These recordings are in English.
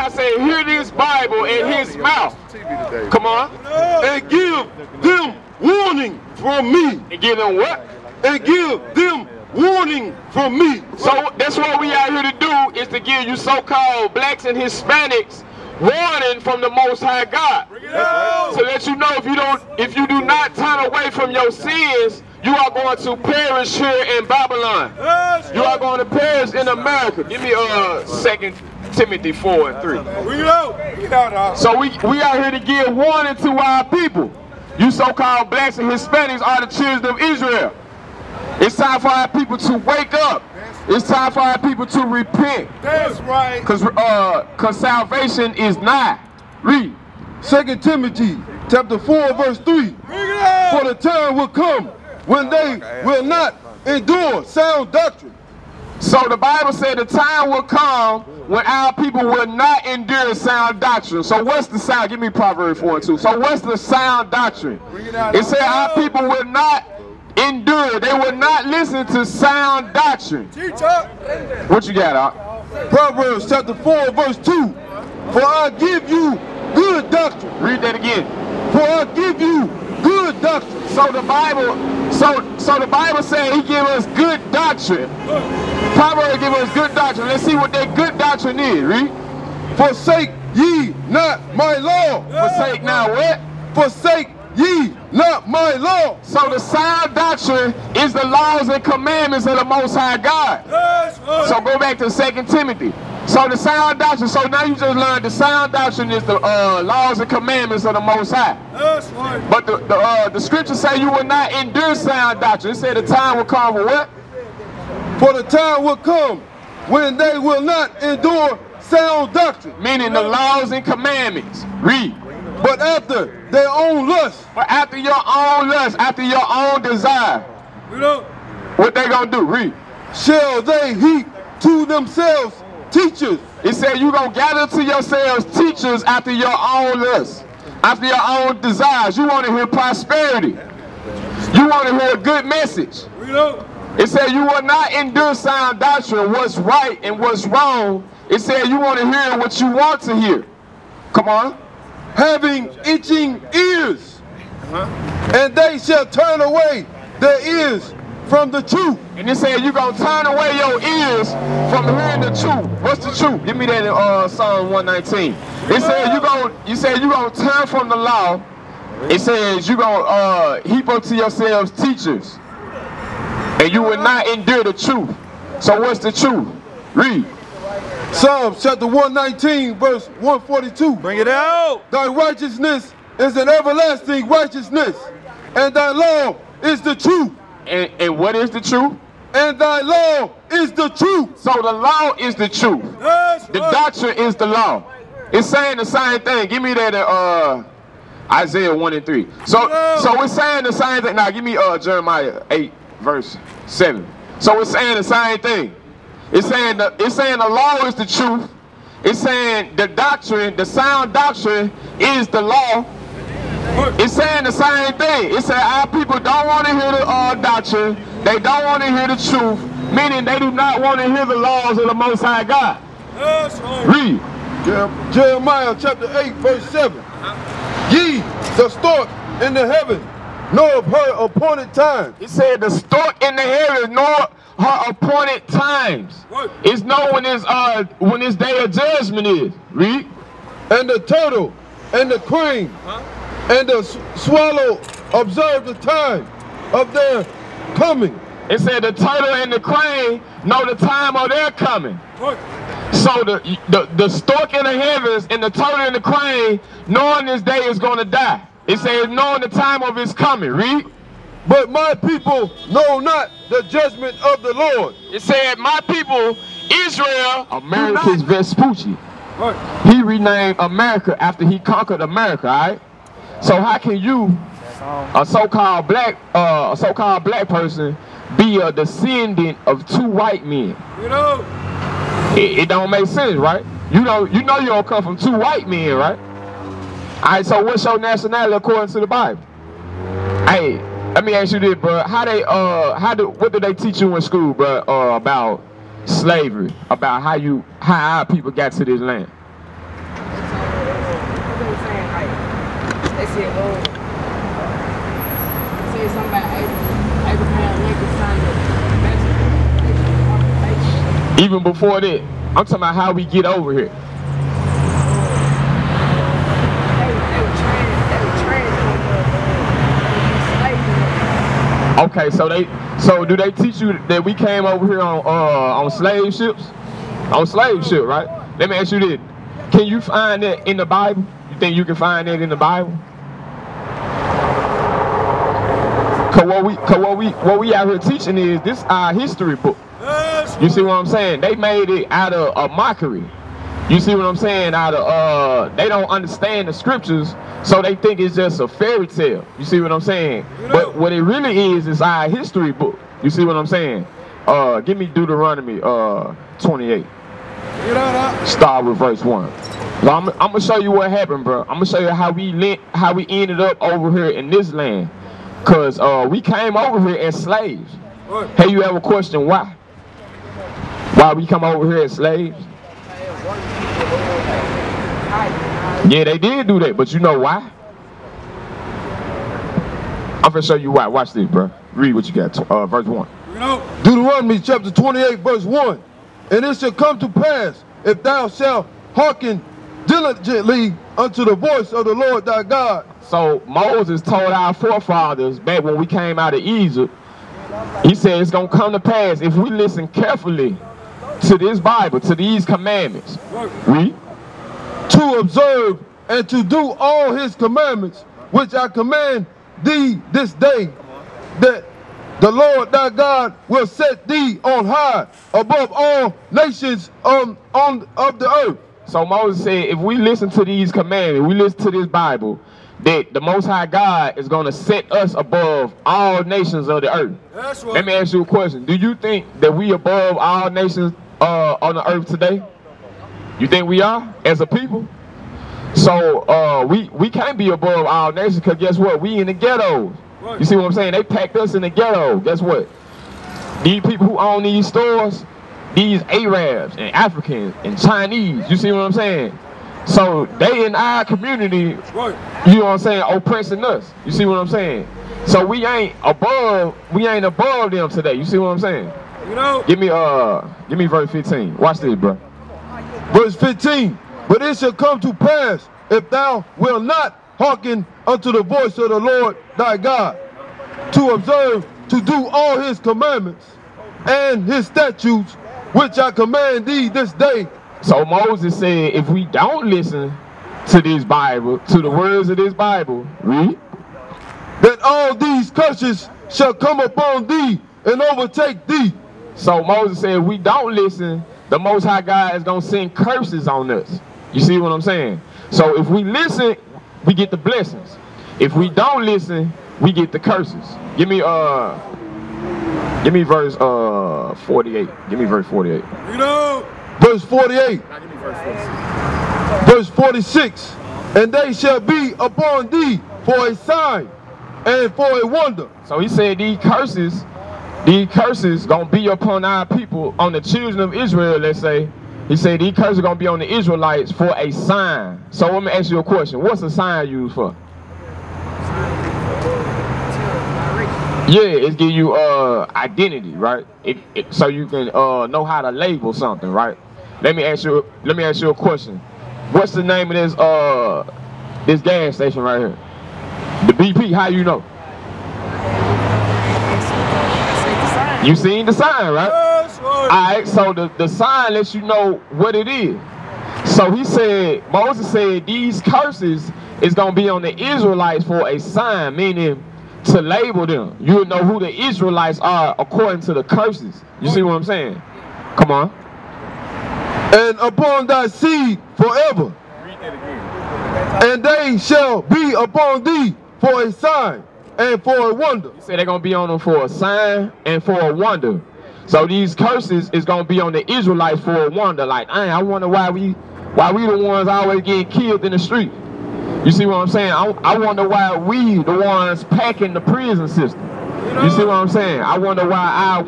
God said, hear this Bible in his mouth. Come on. And give them warning from me. And give them what? And give them warning from me. So that's what we out here to do, is to give you so-called blacks and Hispanics warning from the Most High God. So that you know, if you do not turn away from your sins, you are going to perish here in Babylon. You are going to perish in America. Give me 2 Timothy 4 and 3. So we out here to give warning to our people. You so-called blacks and Hispanics are the children of Israel. It's time for our people to wake up. It's time for our people to repent. That's right. Because salvation is nigh. Read. 2 Timothy chapter 4 verse 3. For the time will come when they will not endure sound doctrine. So the Bible said the time will come when our people will not endure sound doctrine. So what's the sound? Give me Proverbs 4 and 2. So what's the sound doctrine? It said our people will not endure. They will not listen to sound doctrine. What you got, Doc? Proverbs chapter 4 verse 2. For I give you good doctrine. Read that again. For I give you good doctrine. So the Bible, so the Bible said he give us good doctrine. Proverbs give us good doctrine. Let's see what that good doctrine is. Read. Forsake ye not my law. Forsake now what? Forsake ye not my law. So the sound doctrine is the laws and commandments of the Most High God. So go back to 2 Timothy. So the sound doctrine, so now you just learned the sound doctrine is the laws and commandments of the Most High. But the scriptures say you will not endure sound doctrine. It said the time will come for what? For the time will come when they will not endure sound doctrine. Meaning the laws and commandments. Read. But after their own lust. But after your own lust, after your own desire. What they gonna do? Read. Shall they heap to themselves teachers. It said you gonna gather to yourselves teachers after your own lust, after your own desires. You want to hear prosperity. You want to hear a good message. It said you will not endure sound doctrine, what's right and what's wrong. It said you want to hear what you want to hear. Come on. Having itching ears, and they shall turn away their ears from the truth. And it said you're going to turn away your ears from hearing the truth. What's the truth? Give me that in Psalm 119. It said you're going to turn from the law. It says you're going to heap unto yourselves teachers. And you will not endure the truth. So what's the truth? Read. Psalms chapter 119 verse 142. Bring it out. Thy righteousness is an everlasting righteousness, and thy law is the truth. And what is the truth? And thy law is the truth. So the law is the truth. The doctrine is the law. It's saying the same thing. Give me that Isaiah 1 and 3. So it's saying the same thing. Now give me Jeremiah 8 verse 7. So it's saying the same thing. It's saying the law is the truth. It's saying the doctrine, the sound doctrine is the law. It's saying the same thing. It said our people don't want to hear the doctrine. They don't want to hear the truth, meaning they do not want to hear the laws of the Most High God. Read. Jeremiah chapter 8 verse 7. Ye, the stork in the heaven, know of her appointed time. It said the stork in the heaven know her appointed times. It's know when his day of judgment is. Read. And the turtle and the crane and the swallow observe the time of their coming. It said the turtle and the crane know the time of their coming. So the stork in the heavens and the turtle and the crane knowing this day is going to die. It says knowing the time of his coming. Read. But my people know not the judgment of the Lord. It said my people, Israel, America's Vespucci. He renamed America after he conquered America, all right? So how can you, a so-called black person, be a descendant of two white men? It don't make sense, right? You know you don't come from two white men, right? All right, so what's your nationality according to the Bible? Hey, let me ask you this, bro. What do they teach you in school, bro, about slavery, about how our people got to this land? said something about Abraham Lincoln signed the Even before that, I'm talking about how we get over here. Okay, so do they teach you that we came over here on slave ships? On slave ship, right? Let me ask you this. Can you find that in the Bible? You think you can find that in the Bible? Cause what we out here teaching is this our history book. You see what I'm saying? They made it out of a mockery. You see what I'm saying? Out of they don't understand the scriptures, so they think it's just a fairy tale. You see what I'm saying? But what it really is our history book. You see what I'm saying? Give me Deuteronomy 28. Start with verse 1. So I'm gonna show you what happened, bro. I'm gonna show you how we ended up over here in this land. Cause we came over here as slaves. Have you ever questioned why? Why we come over here as slaves? Yeah, they did do that, but you know why? I'm gonna show you why. Watch this, bro. Read what you got. Verse 1. Deuteronomy chapter 28, verse 1. And it shall come to pass, if thou shalt hearken diligently unto the voice of the Lord thy God. So Moses told our forefathers back when we came out of Egypt, he said it's gonna come to pass if we listen carefully to this Bible, to these commandments. Read. To observe and to do all his commandments, which I command thee this day, that the Lord thy God will set thee on high above all nations of the earth. So Moses said, if we listen to these commandments, we listen to this Bible, that the Most High God is going to set us above all nations of the earth. That's right. Let me ask you a question. Do you think that we above all nations on the earth today? You think we are as a people? So we can't be above all nations because guess what? We in the ghettos. Right. You see what I'm saying? They packed us in the ghetto. Guess what? These people who own these stores, these Arabs and Africans and Chinese, you see what I'm saying? So they in our community, right, you know what I'm saying, oppressing us. You see what I'm saying? So we ain't above them today. You see what I'm saying? You know? Give me verse 15. Watch this, bro. Verse 15. But it shall come to pass, if thou wilt not hearken unto the voice of the Lord thy God, to observe, to do all his commandments and his statutes, which I command thee this day. So Moses said, if we don't listen to this Bible, to the words of this Bible, read, that all these curses shall come upon thee and overtake thee. So Moses said, if we don't listen, the Most High God is going to send curses on us. You see what I'm saying? So if we listen, we get the blessings. If we don't listen, we get the curses. Give me verse 48. Give me verse 48. You know, verse 48. Now give me verse 46. Verse 46. And they shall be upon thee for a sign and for a wonder. So he said these curses gonna be upon our people, on the children of Israel, let's say. He said these curses are gonna be on the Israelites for a sign. So let me ask you a question. What's a sign used for? Yeah, it give you identity, right? So you can know how to label something, right? Let me ask you a question. What's the name of this gas station right here? The BP. How you know? You seen the sign, right? Yes, all right, so the sign lets you know what it is. So he said, Moses said these curses is going to be on the Israelites for a sign, meaning to label them. You will know who the Israelites are according to the curses. You see what I'm saying? Come on. And upon thy seed forever. Read that again. And they shall be upon thee for a sign and for a wonder. He said they're going to be on them for a sign and for a wonder. So these curses is going to be on the Israelites for a wonder. Like, I wonder why we the ones always getting killed in the street. You see what I'm saying? I wonder why we the ones packing the prison system. You see what I'm saying? I wonder why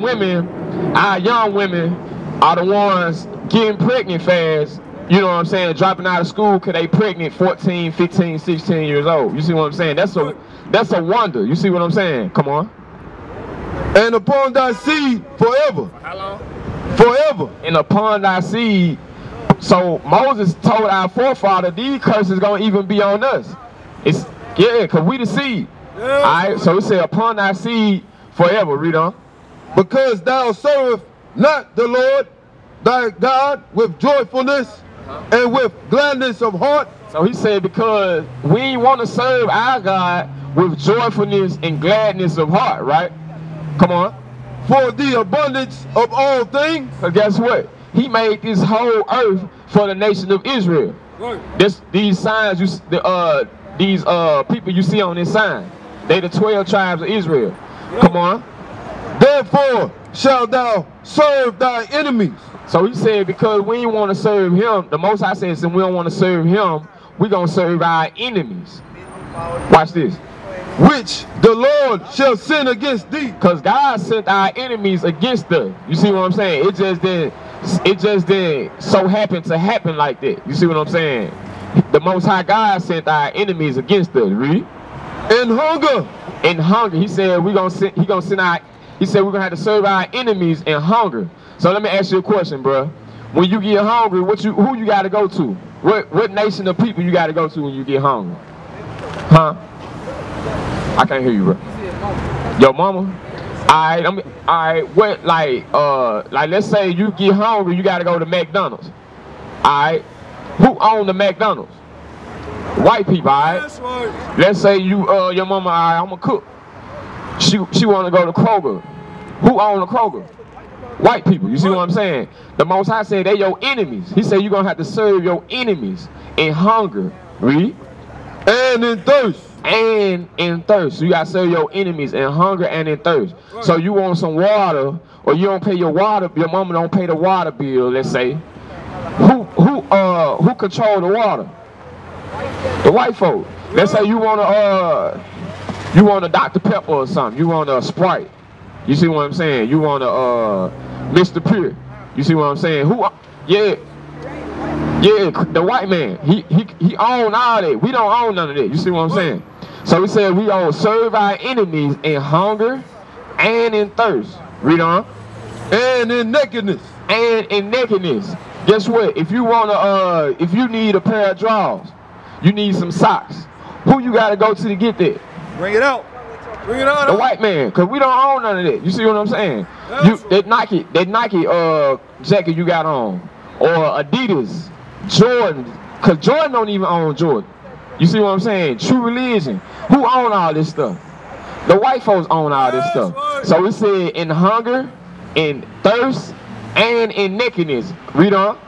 our young women, are the ones getting pregnant fast you know what I'm saying, dropping out of school because they pregnant 14, 15, 16 years old. You see what I'm saying? That's a wonder. You see what I'm saying? Come on. And upon thy seed forever. How long? Forever. And upon thy seed. So Moses told our forefather these curses gonna even be on us. It's because we the seed. Yeah. Alright, so it said upon thy seed forever. Read on. Because thou servest not the Lord thy God with joyfulness and with gladness of heart. So he said because we want to serve our God with joyfulness and gladness of heart, right? Come on. For the abundance of all things. Because guess what? He made this whole earth for the nation of Israel. Right. These signs, these people you see on this sign, they the 12 tribes of Israel. Right. Come on. Therefore shalt thou serve thy enemies. So he said because we ain't want to serve him, the Most High said since we don't want to serve him, we're going to serve our enemies. Watch this. Which the Lord shall send against thee. Because God sent our enemies against us. You see what I'm saying? It just didn't so happen to happen like that. You see what I'm saying? The Most High God sent our enemies against us. Read. In hunger. In hunger. He said he gonna send our. He said we're gonna have to serve our enemies in hunger. So let me ask you a question, bro. When you get hungry, who you gotta go to? What nation of people you gotta go to when you get hungry? Huh? I can't hear you, bro. Your mama? Alright, what like let's say you get hungry, you gotta go to McDonald's. Alright. Who own the McDonald's? White people, alright? Let's say your mama, alright, I'm a cook. She wanna go to Kroger. Who own the Kroger? White people. You see what I'm saying? The Most High said they your enemies. He said you're gonna have to serve your enemies in hunger. Read. And in thirst. And in thirst. So you gotta serve your enemies in hunger and in thirst. So you want some water, or you don't pay your water, your mama don't pay the water bill, let's say. Who control the water? The white folk. Let's say you want a Dr. Pepper or something. You want a Sprite. You see what I'm saying? You want a Mr. Pure. You see what I'm saying? Yeah, the white man. He own all that. We don't own none of that. You see what I'm saying? So he said we all serve our enemies in hunger and in thirst. Read on. And in nakedness. And in nakedness. Guess what? If you need a pair of drawers, you need some socks. Who you gotta go to get that? Bring it out. Bring it out. The white man, cause we don't own none of that. You see what I'm saying? That Nike jacket you got on, or Adidas, Jordan, cause Jordan don't even own Jordan. You see what I'm saying? True religion. Who own all this stuff? The white folks own all this stuff. So it said in hunger, in thirst, and in nakedness. Read on.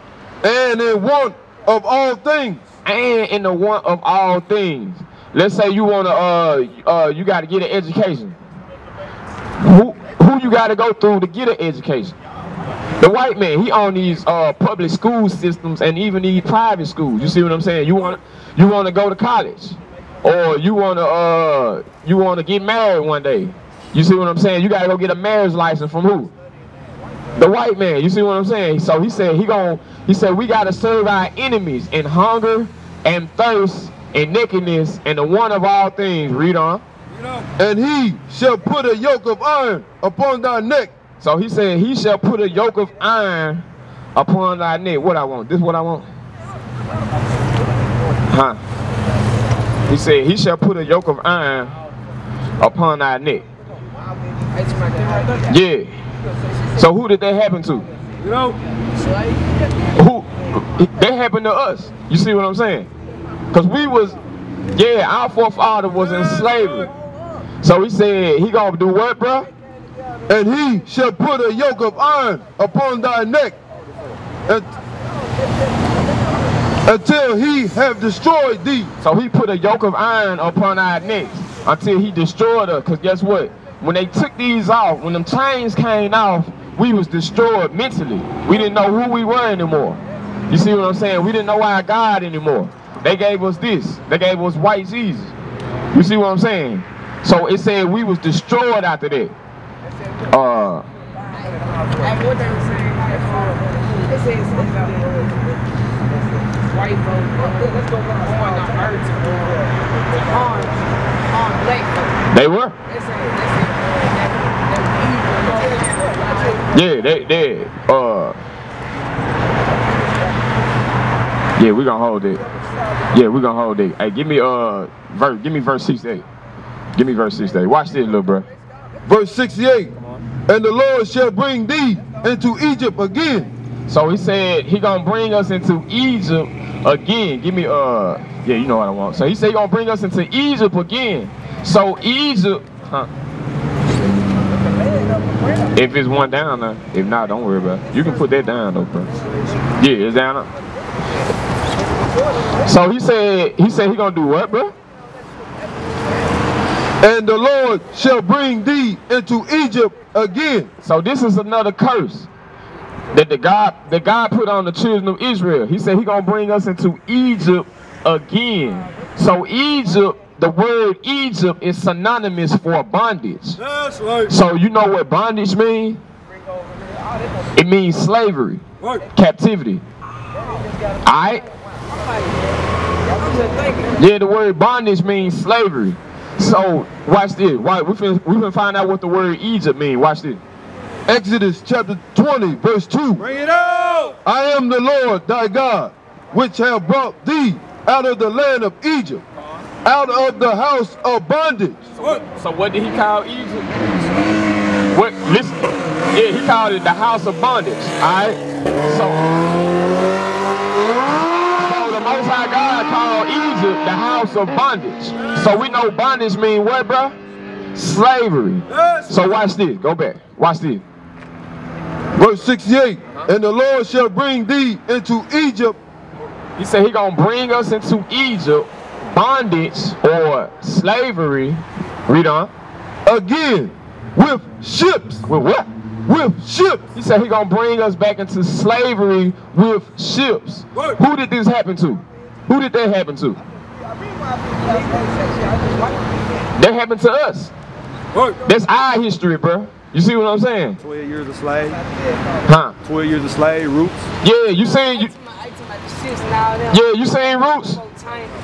And in want of all things. And in the want of all things. Let's say you wanna you gotta get an education. Who you gotta go through to get an education? The white man, he own these public school systems and even these private schools. You see what I'm saying? You wanna go to college, or you wanna get married one day. You see what I'm saying? You gotta go get a marriage license from who? The white man. You see what I'm saying? So he said we gotta serve our enemies in hunger and thirst and nakedness and the one of all things. Read on. And he shall put a yoke of iron upon thy neck. So he said he shall put a yoke of iron upon thy neck. What I want? This is what I want? Huh? He said he shall put a yoke of iron upon thy neck. Yeah. So who did that happen to? Who? That happened to us. You see what I'm saying? Because our forefather was in slavery. So he said he gonna do what, bro? And he shall put a yoke of iron upon thy neck until he have destroyed thee. So he put a yoke of iron upon our necks until he destroyed us. Because guess what? When they took these off, when them chains came off, we was destroyed mentally. We didn't know who we were anymore. You see what I'm saying? We didn't know our God anymore. They gave us this. They gave us white Jesus. You see what I'm saying? So it said we was destroyed after that. It says something about white folks going on earth to harm black folks. They were. Yeah, they yeah, we gonna hold it. Yeah, we gonna hold it. Hey, give me verse 68. Give me verse 68. Watch this, little bro. Verse 68. And the Lord shall bring thee into Egypt again. So he said he gonna bring us into Egypt again. Give me yeah, you know what I want. So he said he gonna bring us into Egypt again. So Egypt, if it's one down now, if not, don't worry about it. You can put that down though, bro. Yeah, it's down. So he said he gonna do what, bro? And the Lord shall bring thee into Egypt again. So this is another curse that the God put on the children of Israel. He said he gonna bring us into Egypt again. So Egypt, the word Egypt is synonymous for bondage. That's right. So you know what bondage means? It means slavery, captivity. Alright? Yeah, the word bondage means slavery. So watch this. We finna find out what the word Egypt means. Watch this. Exodus chapter 20, verse 2. Bring it out! I am the Lord thy God, which have brought thee out of the land of Egypt, out of the house of bondage. So what did he call Egypt? What? Listen. Yeah, he called it the house of bondage. Alright? So the Most High God called Egypt the house of bondage. So we know bondage mean what, bro? Slavery. So watch this. Go back. Watch this. Verse 68. And the Lord shall bring thee into Egypt. He said he gonna bring us into Egypt, bondage or slavery. Read on. Again, with ships. With what? With ships. He said he gonna bring us back into slavery with ships. Who did this happen to? Who did that happen to? That happened to us. That's our history, bro. You see what I'm saying? 12 years a slave. Huh? 12 years a slave, Roots. Yeah, you saying you. Yeah, you saying Roots?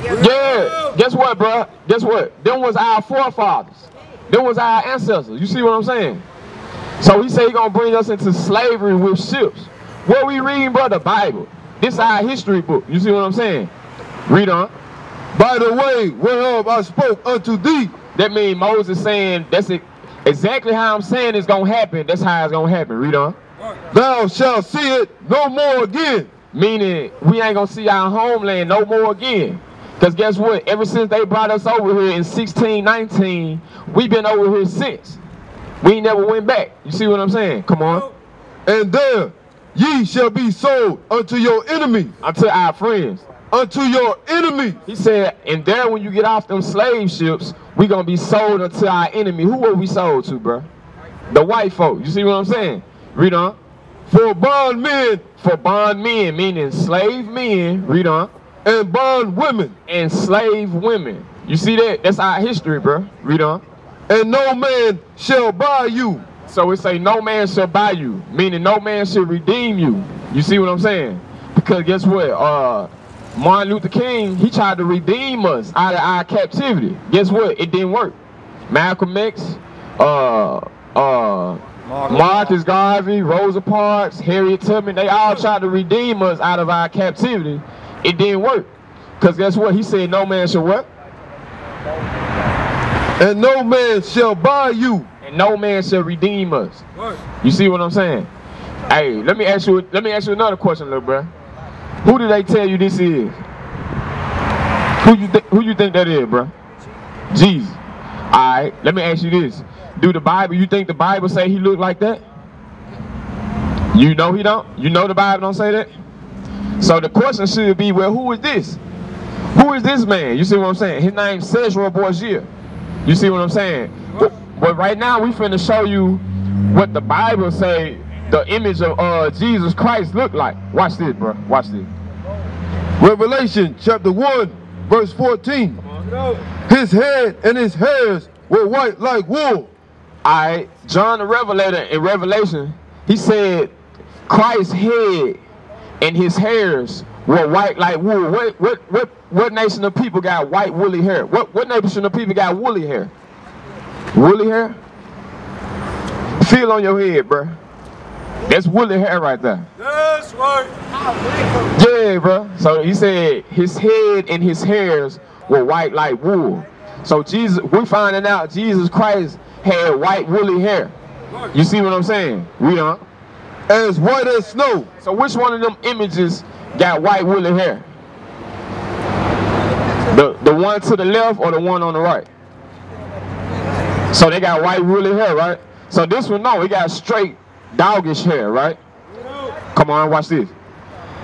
Yeah. Guess what, bro? Guess what? Them was our forefathers. Them was our ancestors. You see what I'm saying? So he said he gonna bring us into slavery with ships. What we reading, bro? The Bible. This is our history book. You see what I'm saying? Read on. By the way whereof I spoke unto thee. That means Moses saying that's it. Exactly how I'm saying it's gonna happen. That's how it's gonna happen. Read on. Thou shalt see it no more again. Meaning we ain't gonna see our homeland no more again. Because guess what? Ever since they brought us over here in 1619, we've been over here since. We ain't never went back. You see what I'm saying? Come on. And there ye shall be sold unto your enemies. Unto our friends. Unto your enemies. He said, and there when you get off them slave ships, we gonna be sold unto our enemy. Who were we sold to, bro? The white folk. You see what I'm saying? Read on. For bondmen. For bondmen, meaning slave men. Read on. And bond women. And slave women. You see that? That's our history, bro. Read on. And no man shall buy you. So it say no man shall buy you, meaning no man shall redeem you. You see what I'm saying? Because guess what? Martin Luther King, he tried to redeem us out of our captivity. Guess what? It didn't work. Malcolm X, Marcus Garvey, Rosa Parks, Harriet Tubman, they all tried to redeem us out of our captivity. It didn't work. Because guess what? He said no man shall what? And no man shall buy you. And no man shall redeem us. You see what I'm saying? Hey, let me ask you another question, little bro. Who did they tell you this is? Who you think that is, bro? Jesus. Alright, let me ask you this. Do the Bible, you think the Bible say he looked like that? You know he don't? You know the Bible don't say that? So the question should be, well, who is this? Who is this man? You see what I'm saying? His name's Cesar Borgia. You see what I'm saying? But right now we finna show you what the Bible say the image of Jesus Christ look like. Watch this, bro. Watch this. Revelation chapter 1, verse 14. His head and his hairs were white like wool. Alright, John the Revelator in Revelation, he said Christ's head and his hairs were white like wool. What nation of people got white woolly hair? What nation of people got woolly hair? Woolly hair? Feel on your head, bro. That's woolly hair right there. That's right. Yeah, bro. So he said his head and his hairs were white like wool. So Jesus, we're finding out Jesus Christ had white woolly hair. You see what I'm saying? We don't. As white as snow. So which one of them images got white woolly hair? The one to the left or the one on the right? So they got white woolly hair, right? So this one, no, he got straight doggish hair, right? Come on, watch this.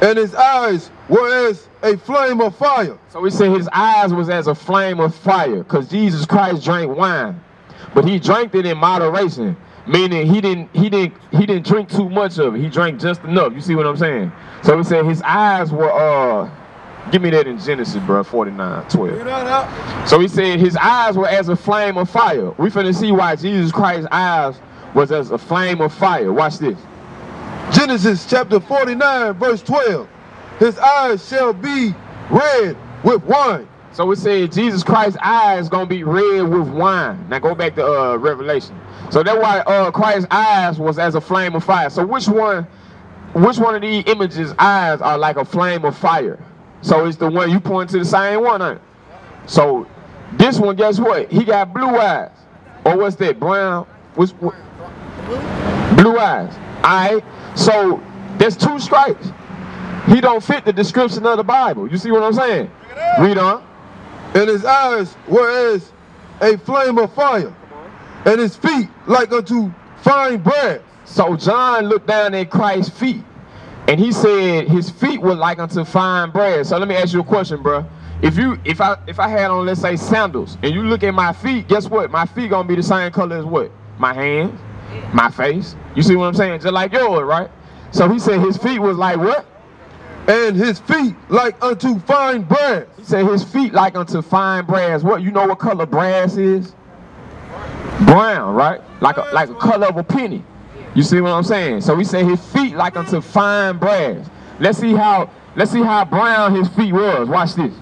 And his eyes were as a flame of fire. So we say his eyes was as a flame of fire, because Jesus Christ drank wine, but he drank it in moderation, meaning he didn't drink too much of it. He drank just enough. You see what I'm saying? So we say his eyes were give me that in Genesis, bro, 49:12. So he said his eyes were as a flame of fire. We finna see why Jesus Christ's eyes was as a flame of fire. Watch this. Genesis chapter 49, verse 12. His eyes shall be red with wine. So we said Jesus Christ's eyes gonna be red with wine. Now go back to Revelation. So that's why Christ's eyes was as a flame of fire. So which one of these images' eyes are like a flame of fire? So it's the one you point to, the same one, ain't it? So this one, guess what? He got blue eyes. Or what's that? Brown? What's blue eyes. Alright. So there's two stripes. He don't fit the description of the Bible. You see what I'm saying? Read on. And his eyes were as a flame of fire, and his feet like unto fine brass. So John looked down at Christ's feet, and he said his feet were like unto fine brass. So let me ask you a question, bro. If I had on, let's say, sandals, and you look at my feet, guess what? My feet gonna be the same color as what? My hands, my face. You see what I'm saying? Just like yours, right? So he said his feet was like what? And his feet like unto fine brass. He said his feet like unto fine brass. What, you know what color brass is? Brown, right? Like a color of a penny. You see what I'm saying? So he said his feet like unto fine brass. Let's see how brown his feet was. Watch this.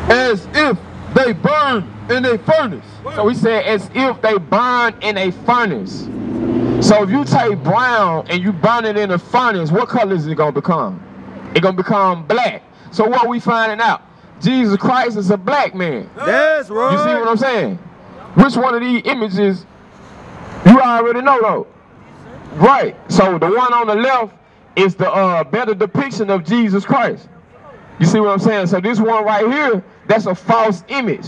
As if they burned in a furnace. So he said as if they burned in a furnace. So if you take brown and you burn it in a furnace, what color is it gonna become? It's gonna become black. So what we finding out? Jesus Christ is a black man. That's right. You see what I'm saying? Which one of these images you already know though? Right. So the one on the left is the better depiction of Jesus Christ. You see what I'm saying? So this one right here, that's a false image.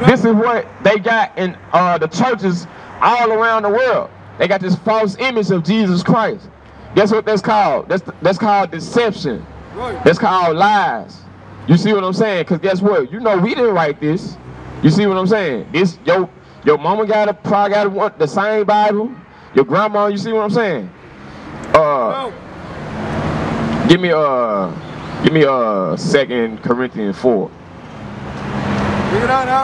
This is what they got in the churches all around the world. They got this false image of Jesus Christ. Guess what that's called? That's called deception. That's called lies. You see what I'm saying? Because guess what? You know we didn't write this. You see what I'm saying? This your mama probably got the same Bible. Your grandma, you see what I'm saying? Give me 2 Corinthians 4.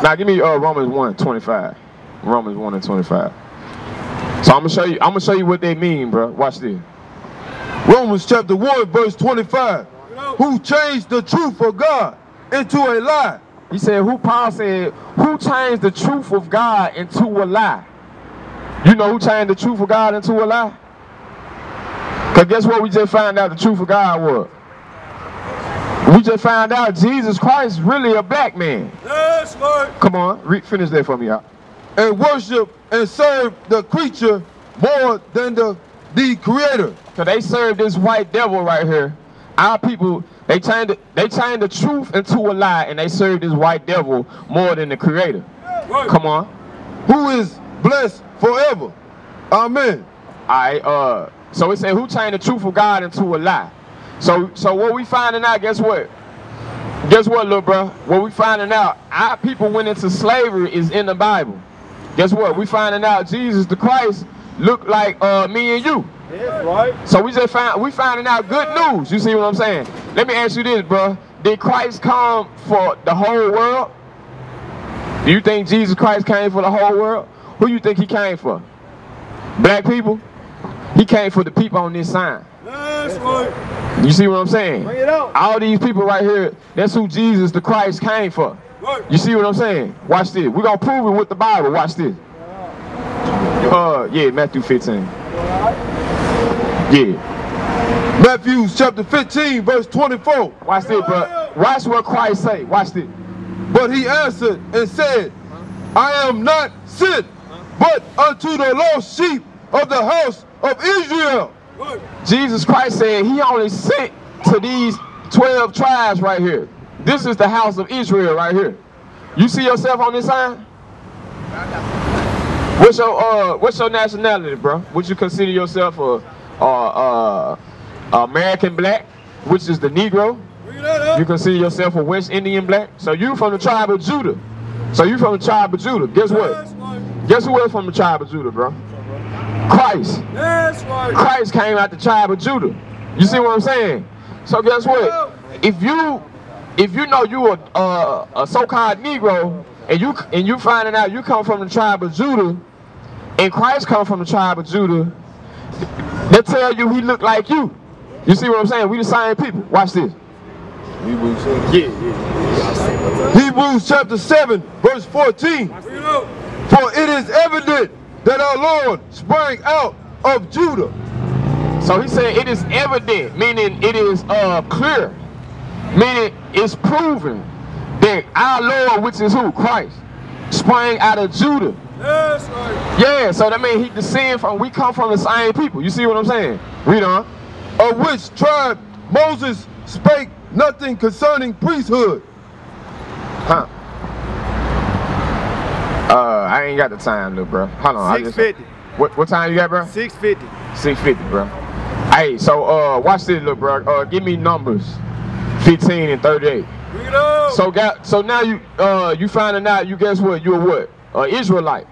Now give me Romans 1:25. Romans 1:25. So I'm gonna show you what they mean, bro. Watch this. Romans chapter 1, verse 25. Who changed the truth of God into a lie. He said, Paul said, who changed the truth of God into a lie? You know who changed the truth of God into a lie? Because guess what we just found out the truth of God was? We just found out Jesus Christ is really a black man. Yes, Lord. Come on, finish that for me, y'all. And worship and serve the creature more than the creator. So they serve this white devil right here. Our people, they changed the truth into a lie, and they serve this white devil more than the creator. Right. Come on. Who is blessed forever. Amen. Alright, so it said who changed the truth of God into a lie. So what we finding out, guess what? Guess what, little bro? What we finding out, our people went into slavery is in the Bible. Guess what? We finding out Jesus the Christ looked like me and you. That's right. So we finding out good news. You see what I'm saying? Let me ask you this, bro. Did Christ come for the whole world? Do you think Jesus Christ came for the whole world? Who you think he came for? Black people? He came for the people on this side. That's right. You see what I'm saying? Bring it out. All these people right here, that's who Jesus the Christ came for. Right. You see what I'm saying? Watch this. We're going to prove it with the Bible. Watch this. Yeah, Matthew 15. Yeah. Matthew chapter 15, verse 24. Watch this, bro. Watch what Christ say. Watch this. But he answered and said, I am not sent, but unto the lost sheep of the house of Israel. Jesus Christ said he only sent to these 12 tribes right here. This is the house of Israel right here. You see yourself on this sign? What's your nationality, bro? Would you consider yourself a American black, which is the Negro? You consider yourself a West Indian black? So you from the tribe of Judah. Guess what? Guess who else from the tribe of Judah, bro? Christ. Christ came out the tribe of Judah. You see what I'm saying? So guess what? If you know you are a so-called Negro and you finding out you come from the tribe of Judah and Christ come from the tribe of Judah, they tell you he look like you. You see what I'm saying? We the same people. Watch this. Hebrews chapter 7, verse 14. For it is evident that our Lord sprang out of Judah. So he said it is evident, meaning it is clear, meaning it's proven that our Lord, which is who? Christ, sprang out of Judah. Yes, right. Yeah, so that means he descend from, we come from the same people. You see what I'm saying? Read on. Of which tribe Moses spake nothing concerning priesthood. Huh. I ain't got the time, little bro. Hold on. 6:50. What time you got, bro? 6:50. 6:50, bro. Hey, so watch this, little bro. Give me numbers 15 and 38. So now you finding out, you guess what? You're what? Israelite.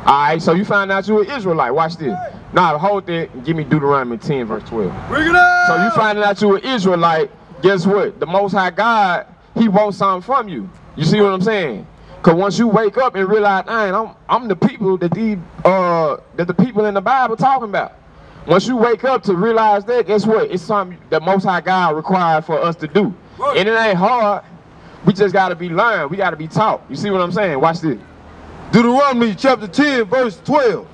Alright, so you find out you're an Israelite. Watch this. Now hold that and give me Deuteronomy 10 verse 12. Bring it up. So you finding out you're an Israelite, guess what? The Most High God, he wants something from you. You see what I'm saying? Cause once you wake up and realize, I'm the people that the people in the Bible talking about. Once you wake up to realize that, guess what? It's something that Most High God required for us to do. And it ain't hard. We just gotta be learned. We gotta be taught. You see what I'm saying? Watch this. Deuteronomy chapter 10, verse 12.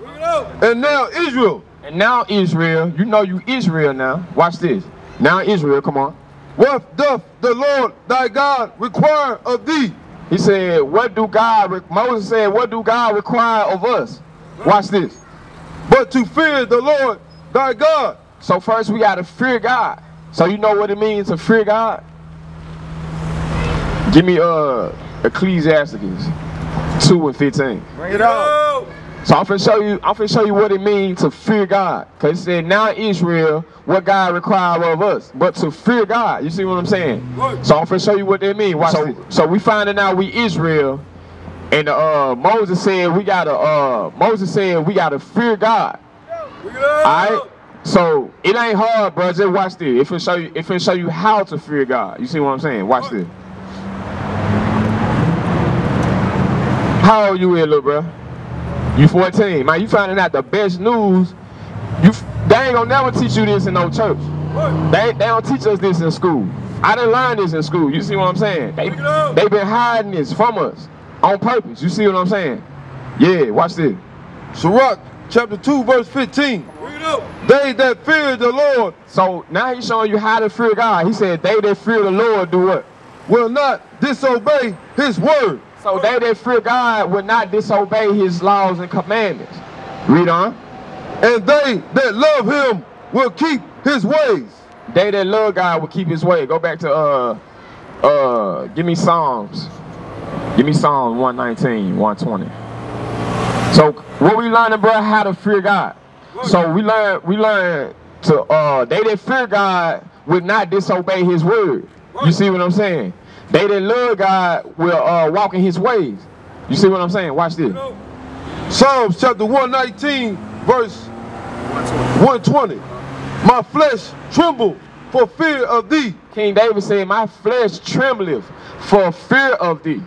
And now Israel. And now Israel, you know you Israel now. Watch this. Now Israel, come on. What doth the Lord thy God require of thee? He said, Moses said, what do God require of us? Watch this. But to fear the Lord thy God. So first we got to fear God. So you know what it means to fear God? Give me Ecclesiastes 2 and 15. Bring it on. So I'm finna show you what it means to fear God. Cause it said, now Israel, what God requires of us, but to fear God. You see what I'm saying? So I'm finna show you what that means. So we finding out we Israel, and Moses said we gotta fear God. Alright? So it ain't hard, bro. Just watch this. It finna show you how to fear God. You see what I'm saying? Watch this. How old you is, little bro? You 14. Man, you finding out the best news. They ain't gonna never teach you this in no church. They don't teach us this in school. I didn't learn this in school. You see what I'm saying? They been hiding this from us on purpose. You see what I'm saying? Yeah, watch this. Sirach chapter 2 verse 15. They that fear the Lord. So now he's showing you how to fear God. He said they that fear the Lord do what? Will not disobey his word. So they that fear God will not disobey his laws and commandments. Read on. And they that love him will keep his ways. They that love God will keep his way. Go back to give me Psalms. Give me Psalms 119, 120. So what we learning, bro, how to fear God. So we learn to they that fear God will not disobey his word. You see what I'm saying? They that love God will walk in his ways. You see what I'm saying? Watch this. Psalms chapter 119, verse 120. My flesh tremble for fear of thee. King David said, my flesh trembleth for fear of thee.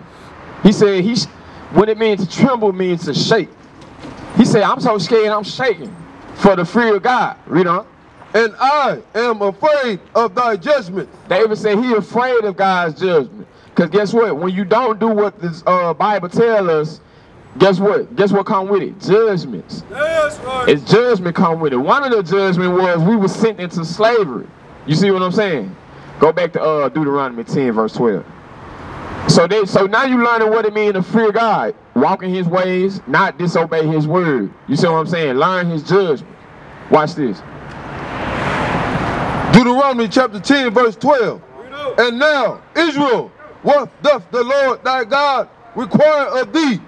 He said, when it means to tremble means to shake. He said, I'm so scared I'm shaking for the fear of God. Read on. and I am afraid of thy judgment. David said he afraid of God's judgment. Because guess what? When you don't do what this Bible tells us, guess what? Guess what come with it? Judgments. Yes, right. It's judgment come with it. One of the judgment was we were sent into slavery. You see what I'm saying? Go back to Deuteronomy 10 verse 12. So now you learning what it means to fear God. Walk in his ways, not disobey his word. You see what I'm saying? Learn his judgment. Watch this. Deuteronomy chapter 10 verse 12. And now, Israel, what doth the Lord thy God require of thee,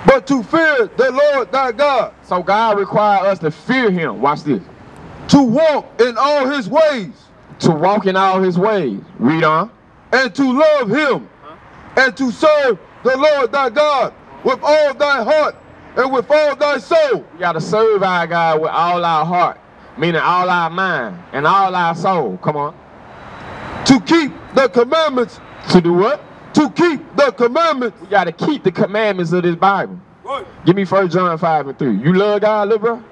but to fear the Lord thy God? So God requires us to fear him. Watch this. To walk in all his ways. To walk in all his ways. Read on. And to love him. And to serve the Lord thy God with all thy heart and with all thy soul. We got to serve our God with all our heart, meaning all our mind and all our soul. Come on. To keep the commandments. To do what? To keep the commandments. We got to keep the commandments of this Bible. Right. Give me 1 John 5 and 3. You love God, little bro?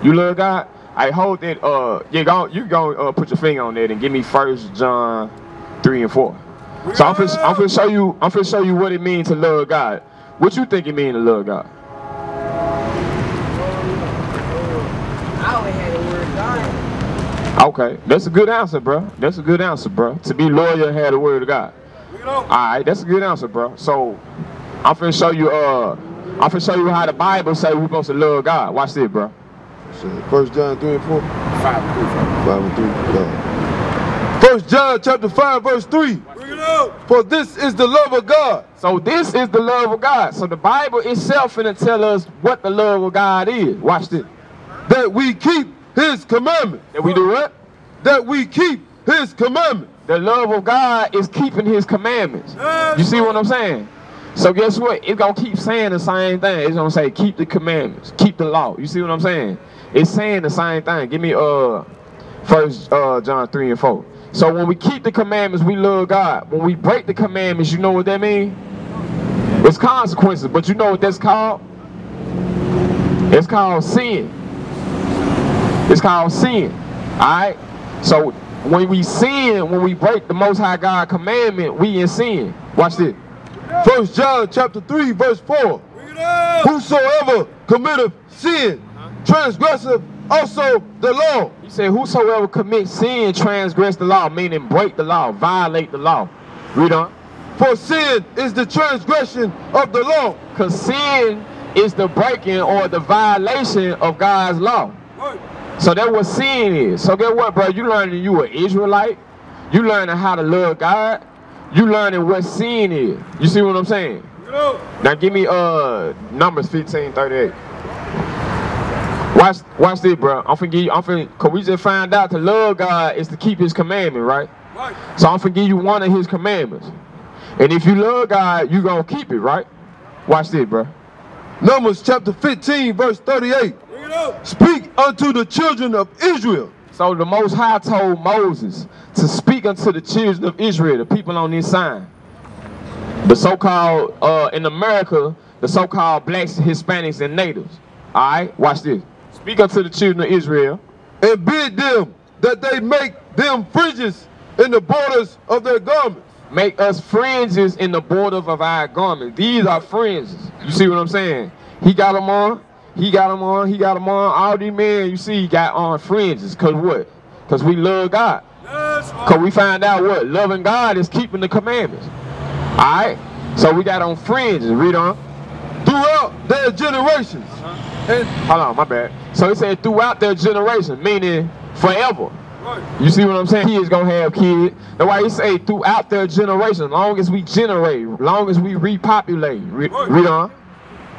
You love God? I hold that. You go put your finger on that and give me 1 John 3 and 4. So I'm finna show you what it means to love God. What you think it means to love God? I always had the word God. Okay, that's a good answer, bro. That's a good answer, bro. To be loyal and have the word of God. All right, that's a good answer, bro. So I'm finna show you. I'm finna show you how the Bible say we're supposed to love God. Watch this, bro. 1 John 3 and 4. 5 and 3. 1 John chapter 5 verse 3. For this is the love of God. So this is the love of God. So the Bible itself finna tell us what the love of God is. Watch this. That we keep his commandments. That we do what? That we keep his commandments. The love of God is keeping his commandments. You see what I'm saying? So guess what? It's going to keep saying the same thing. It's going to say keep the commandments. Keep the law. You see what I'm saying? It's saying the same thing. Give me 1 John 3 and 4. So when we keep the commandments, we love God. When we break the commandments, you know what that means? It's consequences. But you know what that's called? It's called sin. It's called sin. Alright? So when we sin, when we break the Most High God commandment, we in sin. Watch this. 1 John chapter 3 verse 4. Whosoever committeth sin transgresseth also the law. He said whosoever commits sin transgress the law, meaning break the law, violate the law. Read on. For sin is the transgression of the law. Because sin is the breaking or the violation of God's law. So that's what sin is. So guess what, bro? You learning you an Israelite. You learning how to love God. You learning what sin is. You see what I'm saying? Now give me Numbers 15:38. Watch this, bro. Cause we just found out to love God is to keep his commandment, right? So I'm finna give you one of his commandments. And if you love God, you gonna keep it, right? Watch this, bro. Numbers chapter 15 verse 38. Speak unto the children of Israel. So the Most High told Moses to speak unto the children of Israel, the people on this sign. The so-called, in America, the so-called blacks, Hispanics, and natives. All right, watch this. Speak unto the children of Israel. And bid them that they make them fringes in the borders of their garments. Make us fringes in the borders of our garments. These are fringes. You see what I'm saying? He got them on. He got them on. He got them on. All these men, you see, got on fringes. Because what? Because we love God. Because we find out what? Loving God is keeping the commandments. All right? So we got on fringes. Read on. Throughout their generations. And hold on, my bad. So it said throughout their generation, meaning forever. You see what I'm saying? Kids gonna have kids. That's why he say throughout their generation, long as we generate, long as we repopulate. Read on.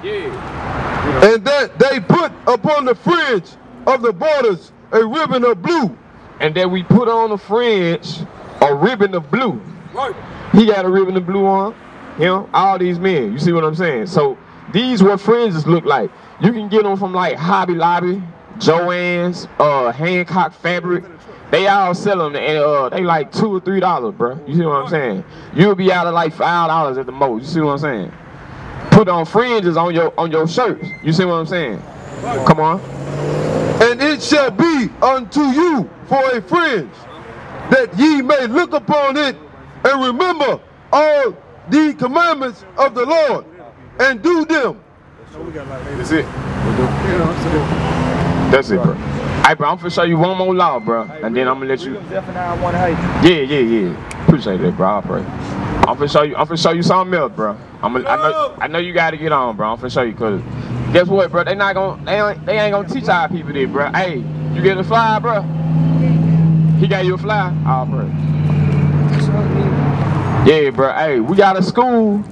Yeah. And that they put upon the fringe of the borders a ribbon of blue. And that we put on the fringe a ribbon of blue. Right. He got a ribbon of blue on. You know, all these men. You see what I'm saying? So these what fringes look like. You can get them from like Hobby Lobby, Joann's, Hancock Fabric. They all sell them, and they like $2 or $3, bro. You see what I'm saying? You'll be out of like $5 at the most. You see what I'm saying? Put on fringes on your shirts. You see what I'm saying? Come on. And it shall be unto you for a fringe, that ye may look upon it and remember all the commandments of the Lord and do them. That's it. That's it, bro. Hey, bro, I'm finna show you one more law, bro, and then I'm gonna let you. Zephaniah 1:8. Yeah. Appreciate that, bro. I pray. I'm finna show you something else, bro. I know you gotta get on, bro. I'm finna show you, cause guess what, bro? They ain't gonna teach our people this, bro. Hey, you get a fly, bro? He got you a fly? I'll pray. Yeah, bro. Hey, we got a school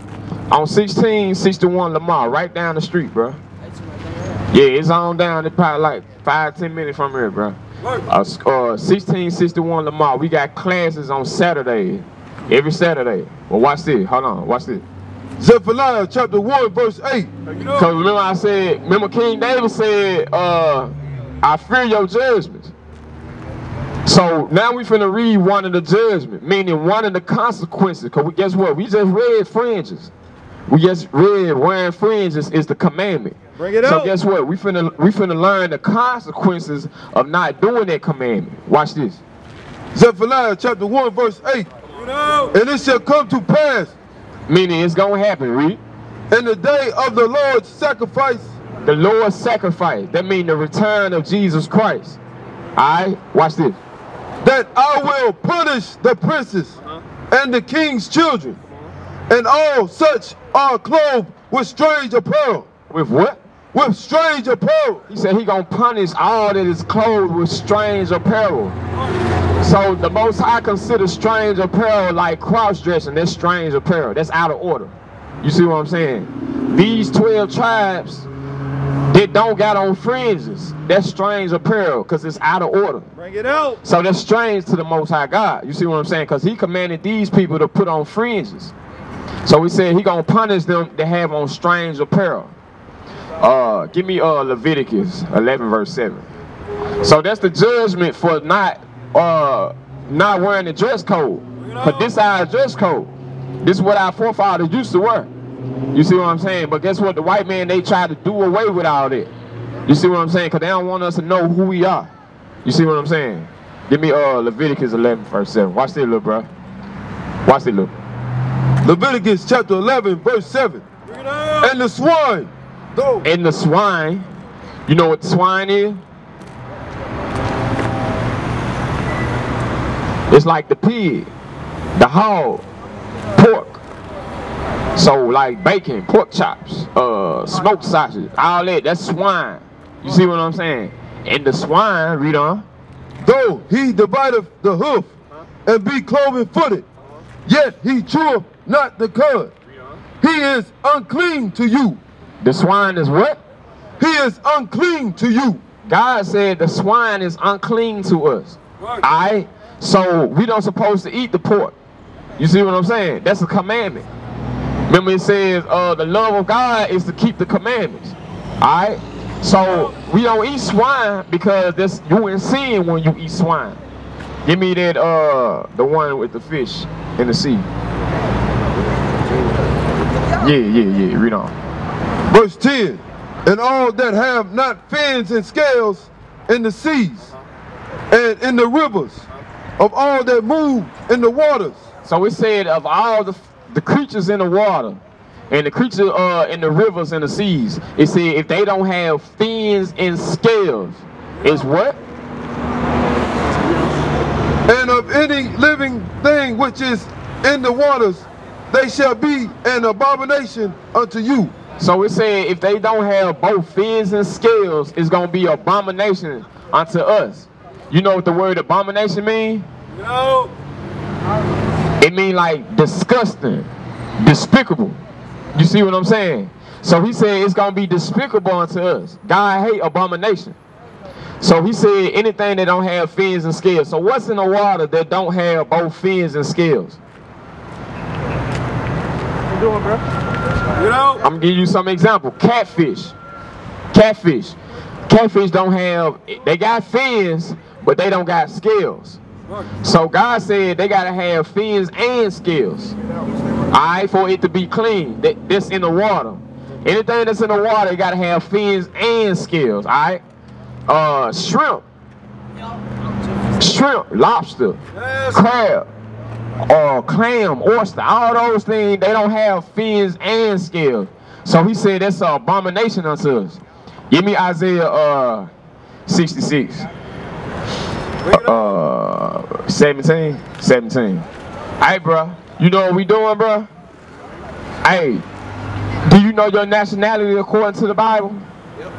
on 1661 Lamar, right down the street, bro. Yeah, it's on down. It's probably like 5-10 minutes from here, bro. 1661 Lamar. We got classes on Saturday, every Saturday. Well, watch this. Hold on. Watch this. Zephaniah chapter 1 verse 8. Because remember King David said, I fear your judgments. So now we finna read one of the judgments, meaning one of the consequences. Because guess what? We just read fringes. We just read wearing fringes is the commandment. Bring it So up. guess what? We finna learn the consequences of not doing that commandment. Watch this. Zephaniah chapter 1 verse 8. And it shall come to pass, Meaning it's gonna happen, read. in the day of the Lord's sacrifice, The Lord's sacrifice. That means the return of Jesus Christ. Alright, watch this. that I will punish the princes and the king's children, and all such are clothed with strange apparel. With what? With strange apparel. He said he gonna punish all that is clothed with strange apparel. So the Most High considers strange apparel like cross-dressing. That's strange apparel. That's out of order. You see what I'm saying? These 12 tribes, they don't got on fringes. That's strange apparel because it's out of order. Bring it out. So that's strange to the Most High God. You see what I'm saying? Because he commanded these people to put on fringes. So he said he gonna punish them to have on strange apparel. Give me Leviticus 11 verse 7. So that's the judgment for not wearing the dress code. But this is our dress code. This is what our forefathers used to wear. You see what I'm saying? But guess what? The white man, they try to do away with all that. You see what I'm saying? Because they don't want us to know who we are. You see what I'm saying? Give me Leviticus 11 verse 7. Watch this, little bro. Watch this, little. Leviticus chapter 11 verse 7. And the swine, though. And the swine, you know what swine is? It's like the pig, the hog, pork. So like bacon, pork chops, smoked sausage, all that, that's swine. You see what I'm saying? And the swine, read on. Though he divideth the hoof and be cloven footed, yet he cheweth not the cud. He is unclean to you. The swine is what? He is unclean to you. God said the swine is unclean to us. Alright? So we don't supposed to eat the pork. You see what I'm saying? That's a commandment. Remember it says the love of God is to keep the commandments. Alright? So we don't eat swine because you in sin when you eat swine. Give me that the one with the fish in the sea. Yeah. Read on. Verse 10. And all that have not fins and scales in the seas and in the rivers, of all that move in the waters. So it said of all the creatures in the water and the creatures in the rivers and the seas, it said if they don't have fins and scales, it's what? And of any living thing which is in the waters, they shall be an abomination unto you. So it said if they don't have both fins and scales, it's going to be abomination unto us. You know what the word abomination means? No. It means like disgusting, despicable. You see what I'm saying? So he said it's going to be despicable unto us. God hate abomination. So he said anything that don't have fins and scales. So what's in the water that don't have both fins and scales? What you doing, bro? You know? I'm going to give you some example. Catfish. Catfish don't have, they got fins, but they don't got scales. So God said they got to have fins and scales. Alright, for it to be clean. That's in the water. Anything that's in the water, you got to have fins and scales. Alright? shrimp, lobster, crab, clam, oyster, all those things, they don't have fins and scales. So he said that's an abomination unto us. Give me Isaiah 66. 17. Hey, bro, you know what we doing, bro? Hey, do you know your nationality according to the Bible? Yep.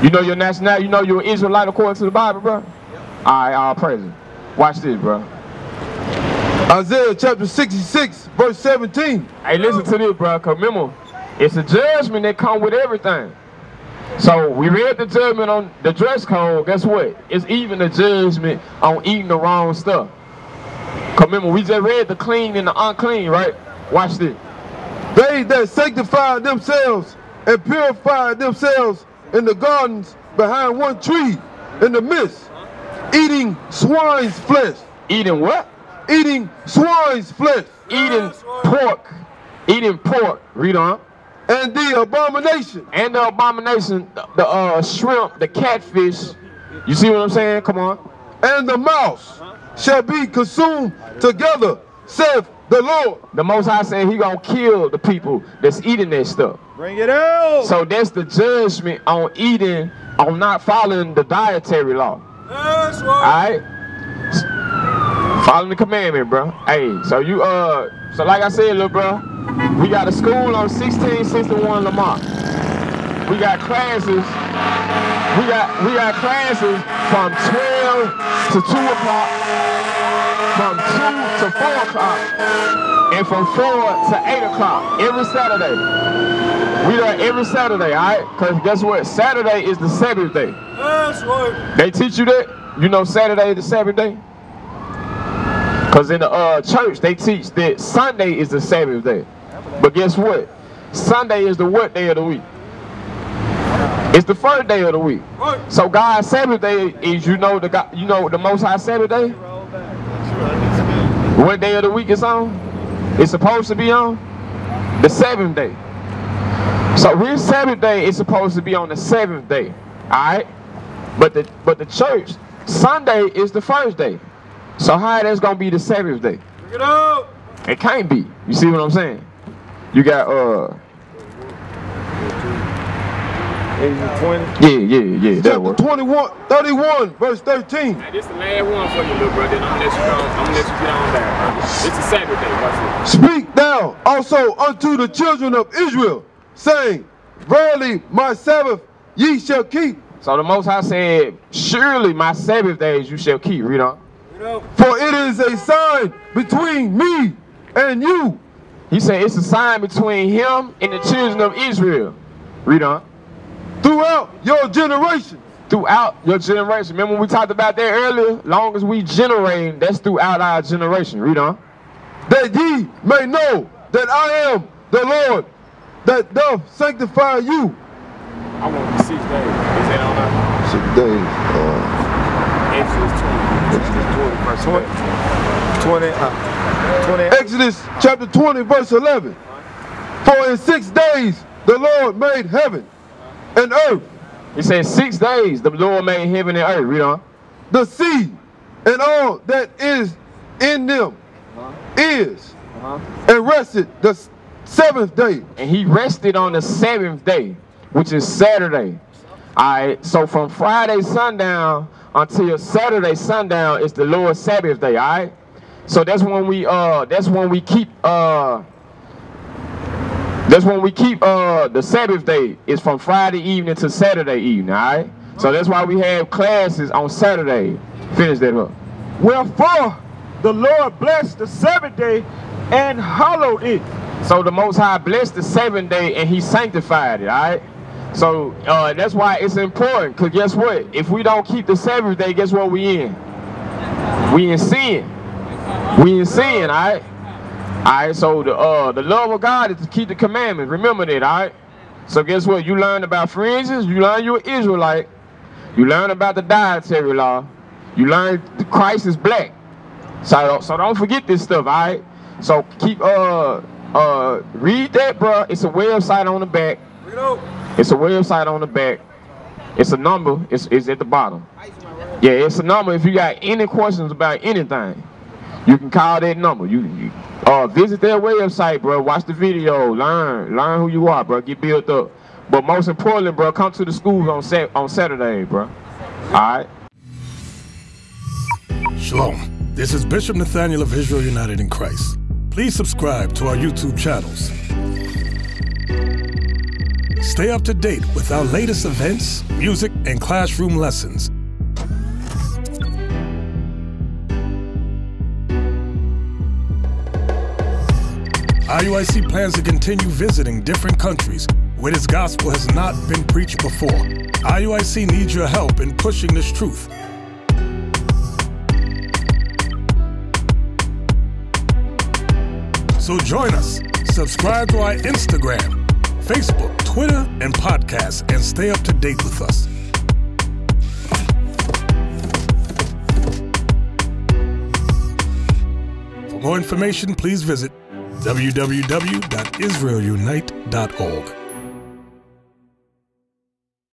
You know your nationality, you know you're an Israelite according to the Bible, bro? Yep. All right, all praise it. Watch this, bro. Isaiah chapter 66, verse 17. Hey, listen to this, bro, because remember, it's a judgment that comes with everything. So we read the judgment on the dress code. Guess what? It's even a judgment on eating the wrong stuff. Cause remember, we just read the clean and the unclean, right? Watch this. They that sanctify themselves and purify themselves in the gardens behind one tree in the midst, eating swine's flesh. Eating what? Eating swine's flesh. Eating pork. Eating pork. Read on. And the abomination. And the abomination, the shrimp, the catfish. You see what I'm saying? Come on. And the mouse shall be consumed together, saith the Lord. The Most High said he gonna kill the people that's eating that stuff. Bring it out. So that's the judgment on eating, on not following the dietary law. That's right. Alright? Following the commandment, bro. Hey, so you so like I said, little bro, we got a school on 1661 Lamar. We got classes. We got classes from 12 to 2 o'clock, from 2 to 4 o'clock, and from 4 to 8 o'clock every Saturday. We there every Saturday, alright? Because guess what? Saturday is the Sabbath day. That's right. They teach you that? You know Saturday is the Sabbath day? Because in the church, they teach that Sunday is the Sabbath day. But guess what? Sunday is the what day of the week? It's the first day of the week. So God's Sabbath day is, you know the Most High Sabbath day? What day of the week is on? It's supposed to be on? The 7th day. So his Sabbath day is supposed to be on the 7th day. Alright? But the church, Sunday is the first day. So how that's gonna be the 7th day? Bring it out. It can't be. You see what I'm saying? You got 20. Yeah. That Chapter 31, verse 13. Hey, this is the last one for you, little brother. I'm gonna let you get on there, bro. It's the Sabbath day. Watch it. Speak thou also unto the children of Israel, saying, verily my Sabbath ye shall keep. So the Most High said, surely my Sabbath days you shall keep. Read on. For it is a sign between me and you. He said it's a sign between him and the children of Israel. Read on. Throughout your generation. Throughout your generation. Remember when we talked about that earlier? Long as we generate, that's throughout our generation. Read on. That ye may know that I am the Lord that doth sanctify you. I want the 6 days. Is that on there? 6 days. Exodus chapter 20, verse 11. For in 6 days the Lord made heaven and earth. He said 6 days the Lord made heaven and earth. Read on. The sea and all that is in them is and rested the 7th day. And he rested on the 7th day, which is Saturday. Alright, so from Friday sundown until Saturday sundown is the Lord's Sabbath day, alright? So that's when we keep the Sabbath day is from Friday evening to Saturday evening, alright? So that's why we have classes on Saturday. Finish that up. Wherefore the Lord blessed the 7th day and hallowed it. So the Most High blessed the 7th day and he sanctified it, alright? So that's why it's important, because guess what? If we don't keep the 7th day, guess what we in? We in sin. We in sin, alright? Alright, so the love of God is to keep the commandments. Remember that, alright? So guess what? You learn about fringes, you learn you're an Israelite, you learn about the dietary law, you learn Christ is black. So don't forget this stuff, alright? So keep read that, bro. It's a website on the back. It's a website on the back. It's a number. It's at the bottom. Yeah, it's a number. If you got any questions about anything, you can call that number. You visit their website, bro. Watch the video. Learn who you are, bro. Get built up. But most importantly, bro, come to the schools on Saturday, bro. All right. Shalom. This is Bishop Nathaniel of Israel United in Christ. Please subscribe to our YouTube channels. Stay up to date with our latest events, music, and classroom lessons. IUIC plans to continue visiting different countries where this gospel has not been preached before. IUIC needs your help in pushing this truth. So join us, subscribe to our Instagram, Facebook, Twitter, and podcasts, and stay up to date with us. For more information, please visit www.israelunite.org.